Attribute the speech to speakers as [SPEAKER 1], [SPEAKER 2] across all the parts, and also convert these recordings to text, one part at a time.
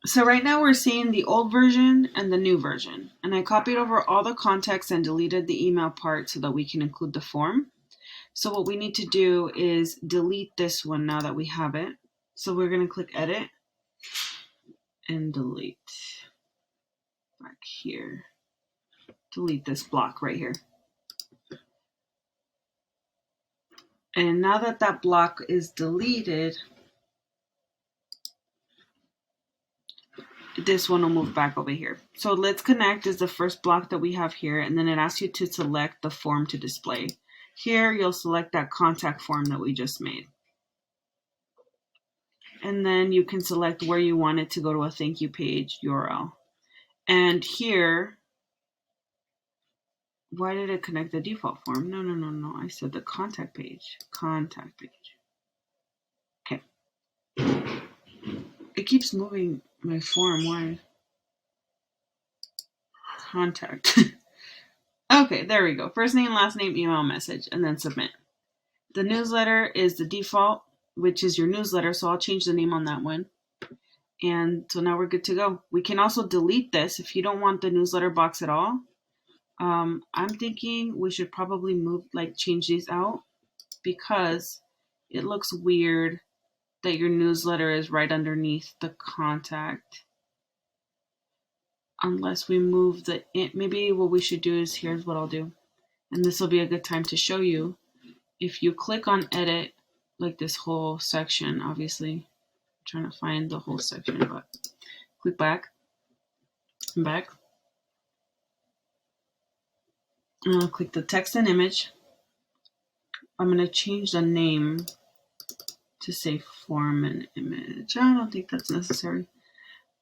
[SPEAKER 1] So right now we're seeing the old version and the new version. And I copied over all the context and deleted the email part so that we can include the form. So what we need to do is delete this one now that we have it. So we're going to click edit and delete back here. Delete this block right here. And now that that block is deleted, this one will move back over here. So Let's Connect is the first block that we have here, and then it asks you to select the form to display. Here, you'll select that contact form that we just made. And then you can select where you want it to go to a thank you page URL. And here, why did it connect the default form? No. I said the contact page. Contact page. Okay. It keeps moving my form. Why? Contact. Okay, there we go. First name, last name, email, message, and then submit. The newsletter is the default, which is your newsletter, so I'll change the name on that one. And so now we're good to go. We can also delete this if you don't want the newsletter box at all. I'm thinking we should probably change these out because it looks weird that your newsletter is right underneath the contact. Unless we move maybe what we should do is, here's what I'll do. And this will be a good time to show you. If you click on edit, like this whole section, obviously, I'm trying to find the whole section, but click back and back. And I'll click the text and image. I'm going to change the name to say form and image. I don't think that's necessary,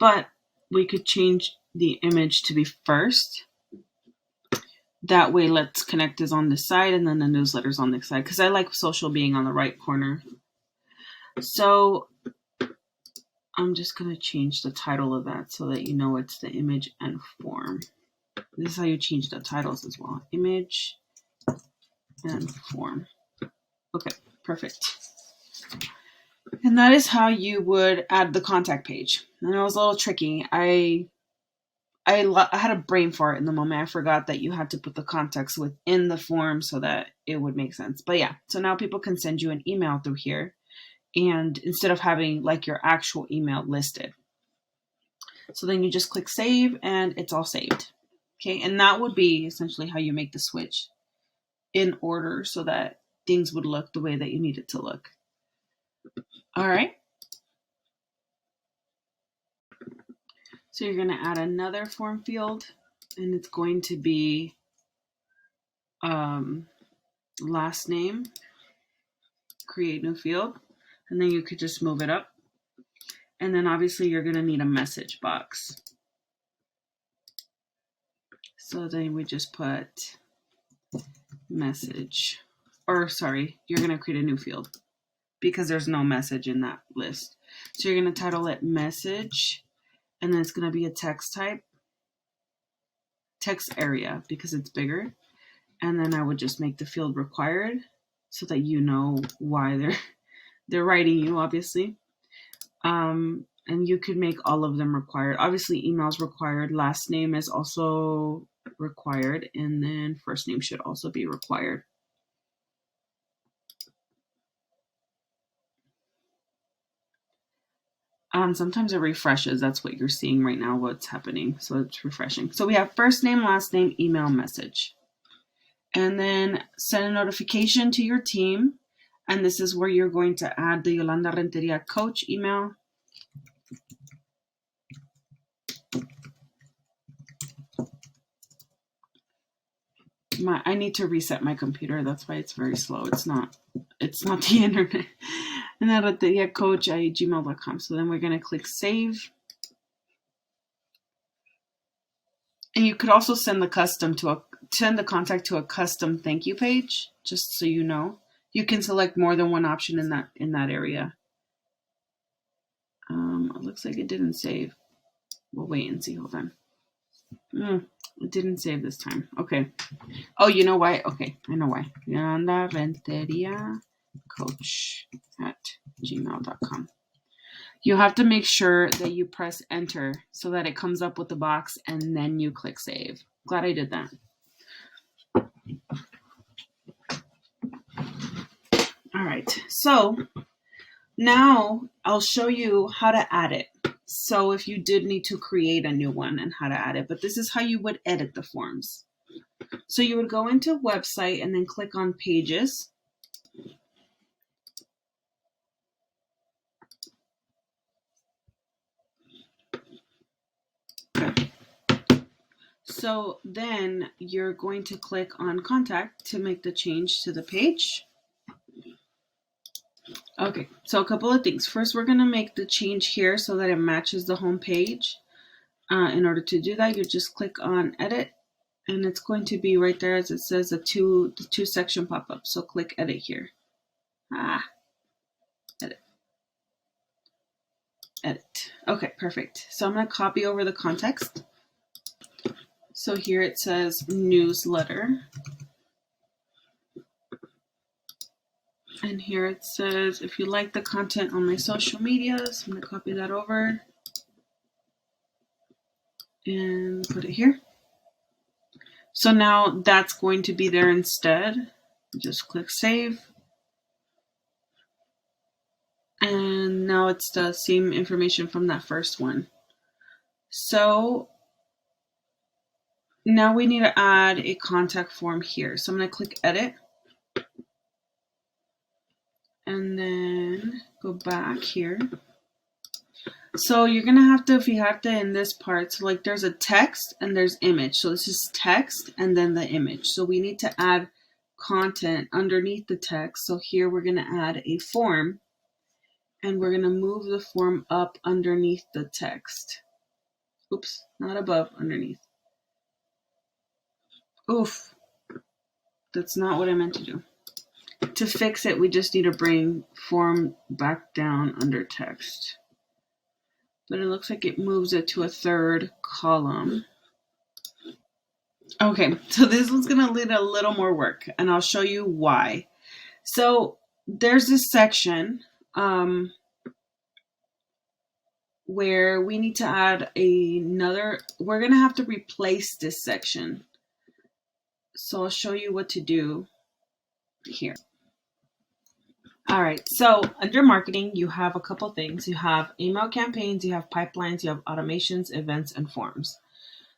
[SPEAKER 1] but we could change the image to be first. That way, Let's Connect is on the side and then the newsletter's on the side, because I like social being on the right corner. So I'm just going to change the title of that so that you know it's the image and form. This is how you change the titles as well. Image and form. Okay, perfect. And that is how you would add the contact page. And it was a little tricky. I had a brain fart in the moment. I forgot that you had to put the context within the form so that it would make sense. But yeah, so now people can send you an email through here, and instead of having like your actual email listed. So then you just click save and it's all saved. Okay, and that would be essentially how you make the switch in order so that things would look the way that you need it to look. All right. So you're going to add another form field, and it's going to be last name, create new field, and then you could just move it up. And then obviously you're going to need a message box. So then we just put message, or sorry, you're going to create a new field because there's no message in that list. So you're going to title it message, and then it's going to be a text type, text area because it's bigger. And then I would just make the field required so that you know why they're writing you, obviously. And you could make all of them required. Obviously, email is required. Last name is also required. And then first name should also be required. Sometimes it refreshes. That's what you're seeing right now, what's happening. So it's refreshing. So we have first name, last name, email, message. And then send a notification to your team. And this is where you're going to add the Yolanda Renteria coach email. I need to reset my computer. That's why it's very slow. It's not the internet. And then at the coach@gmail.com. So then we're going to click save. And you could also send the contact to a custom thank you page, just so you know. You can select more than one option in that area. It looks like it didn't save. We'll wait and see. Hold on. It didn't save this time. Okay. Oh, you know why? Okay, I know why. Yolanda Renteria coach@gmail.com. You have to make sure that you press enter so that it comes up with the box and then you click save. Glad I did that. All right, so now I'll show you how to add it. So if you did need to create a new one and how to add it, but this is how you would edit the forms. So you would go into website and then click on pages. So then you're going to click on contact to make the change to the page. Okay, so a couple of things. First, we're going to make the change here so that it matches the home page. In order to do that, you just click on edit, and it's going to be right there as it says the two section pop up. So click edit here. Edit. Edit. Okay, perfect. So I'm going to copy over the context. So here it says newsletter. And here it says, if you like the content on my social medias, I'm going to copy that over and put it here. So now that's going to be there instead. Just click save. And now it's the same information from that first one. So now we need to add a contact form here. So I'm going to click edit. And then go back here. So you're going to have to, if you have to in this part, so like there's a text and there's image. So this is text and then the image. So we need to add content underneath the text. So here we're going to add a form and we're going to move the form up underneath the text. Oops, not above, underneath. Oof, that's not what I meant to do. To fix it, we just need to bring form back down under text. But it looks like it moves it to a third column. Okay, so this one's going to need a little more work, and I'll show you why. So there's this section where we need to add another, we're going to have to replace this section. So I'll show you what to do here. All right, so under marketing, you have a couple things. You have email campaigns, you have pipelines, you have automations, events, and forms.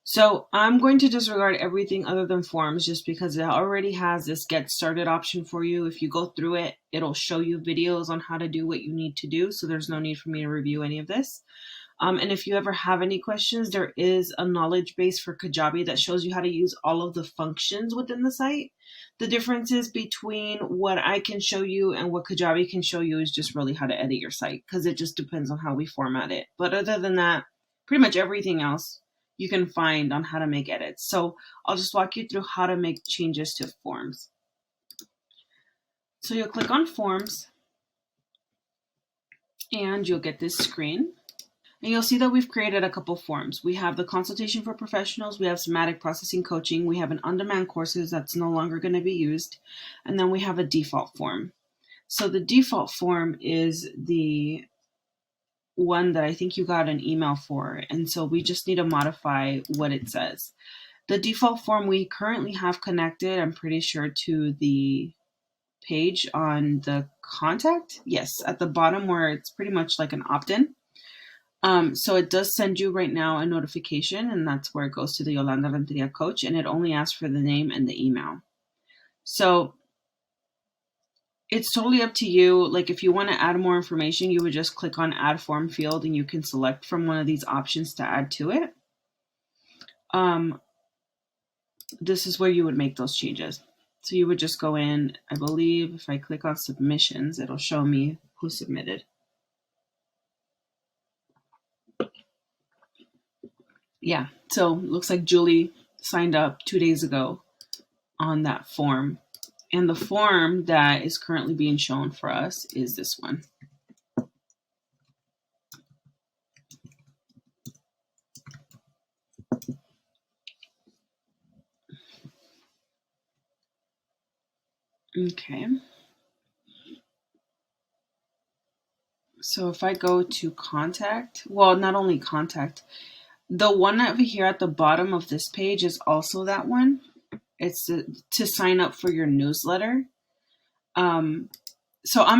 [SPEAKER 1] So I'm going to disregard everything other than forms just because it already has this get started option for you. If you go through it, it'll show you videos on how to do what you need to do. So there's no need for me to review any of this. And if you ever have any questions, there is a knowledge base for Kajabi that shows you how to use all of the functions within the site. The differences between what I can show you and what Kajabi can show you is just really how to edit your site because it just depends on how we format it. But other than that, pretty much everything else you can find on how to make edits. So I'll just walk you through how to make changes to forms. So you'll click on forms and you'll get this screen. And you'll see that we've created a couple forms. We have the consultation for professionals, we have somatic processing coaching, we have an on-demand courses that's no longer going to be used, and then we have a default form. So the default form is the one that I think you got an email for, and so we just need to modify what it says. The default form we currently have connected, I'm pretty sure, to the page on the contact. Yes, at the bottom where it's pretty much like an opt-in. So it does send you right now a notification, and that's where it goes to the Yolanda Renteria coach, and it only asks for the name and the email. So it's totally up to you. Like if you want to add more information, you would just click on add form field and you can select from one of these options to add to it. This is where you would make those changes. So you would just go in, I believe if I click on submissions, it'll show me who submitted. Yeah, so looks like Julie signed up 2 days ago on that form. And the form that is currently being shown for us is this one. Okay. So if I go to contact, well, not only contact, the one over here at the bottom of this page is also that one. It's to sign up for your newsletter. So I'm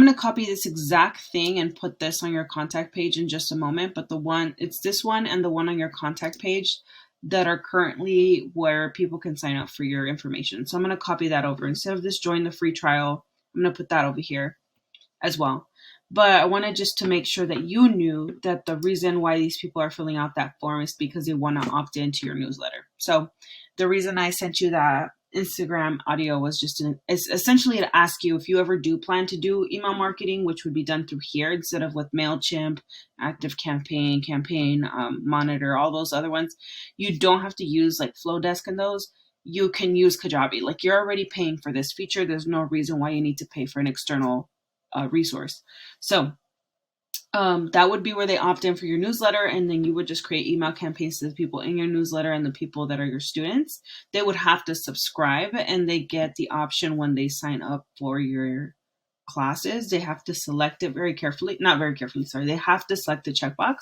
[SPEAKER 1] going to copy this exact thing and put this on your contact page in just a moment. But it's this one and the one on your contact page that are currently where people can sign up for your information. So I'm going to copy that over. Instead of this join the free trial, I'm going to put that over here as well. But I wanted just to make sure that you knew that the reason why these people are filling out that form is because they want to opt into your newsletter. So the reason I sent you that Instagram audio was is essentially to ask you if you ever do plan to do email marketing, which would be done through here instead of with MailChimp, ActiveCampaign, Campaign Monitor, all those other ones. You don't have to use like Flowdesk and those. You can use Kajabi. Like you're already paying for this feature. There's no reason why you need to pay for an external resource. So that would be where they opt in for your newsletter, and then you would just create email campaigns to the people in your newsletter and the people that are your students. They would have to subscribe, and they get the option when they sign up for your classes. They have to select it very carefully. Not very carefully, sorry. They have to select the checkbox.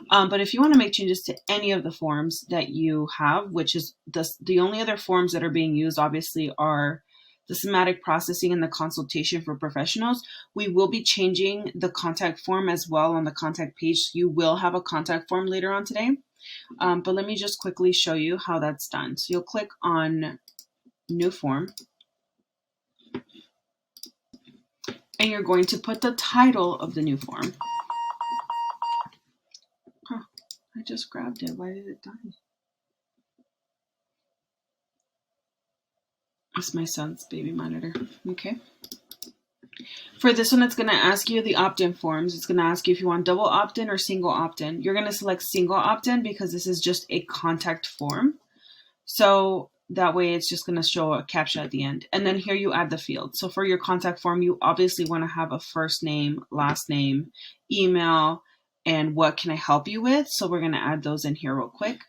[SPEAKER 1] But if you want to make changes to any of the forms that you have, which is the only other forms that are being used, obviously, are the somatic processing and the consultation for professionals. We will be changing the contact form as well on the contact page. So you will have a contact form later on today. But let me just quickly show you how that's done. So you'll click on new form. And you're going to put the title of the new form. I just grabbed it. Why did it die? It's my son's baby monitor. Okay. For this one, it's going to ask you the opt-in forms. It's going to ask you if you want double opt-in or single opt-in. You're going to select single opt-in because this is just a contact form. So that way it's just going to show a captcha at the end. And then here you add the field. So for your contact form, you obviously want to have a first name, last name, email, and what can I help you with? So we're going to add those in here real quick.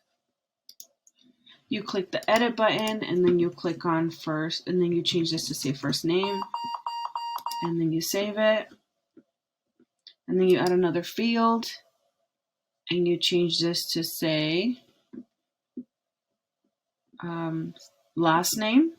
[SPEAKER 1] You click the edit button and then you click on first, and then you change this to say first name, and then you save it, and then you add another field and you change this to say last name,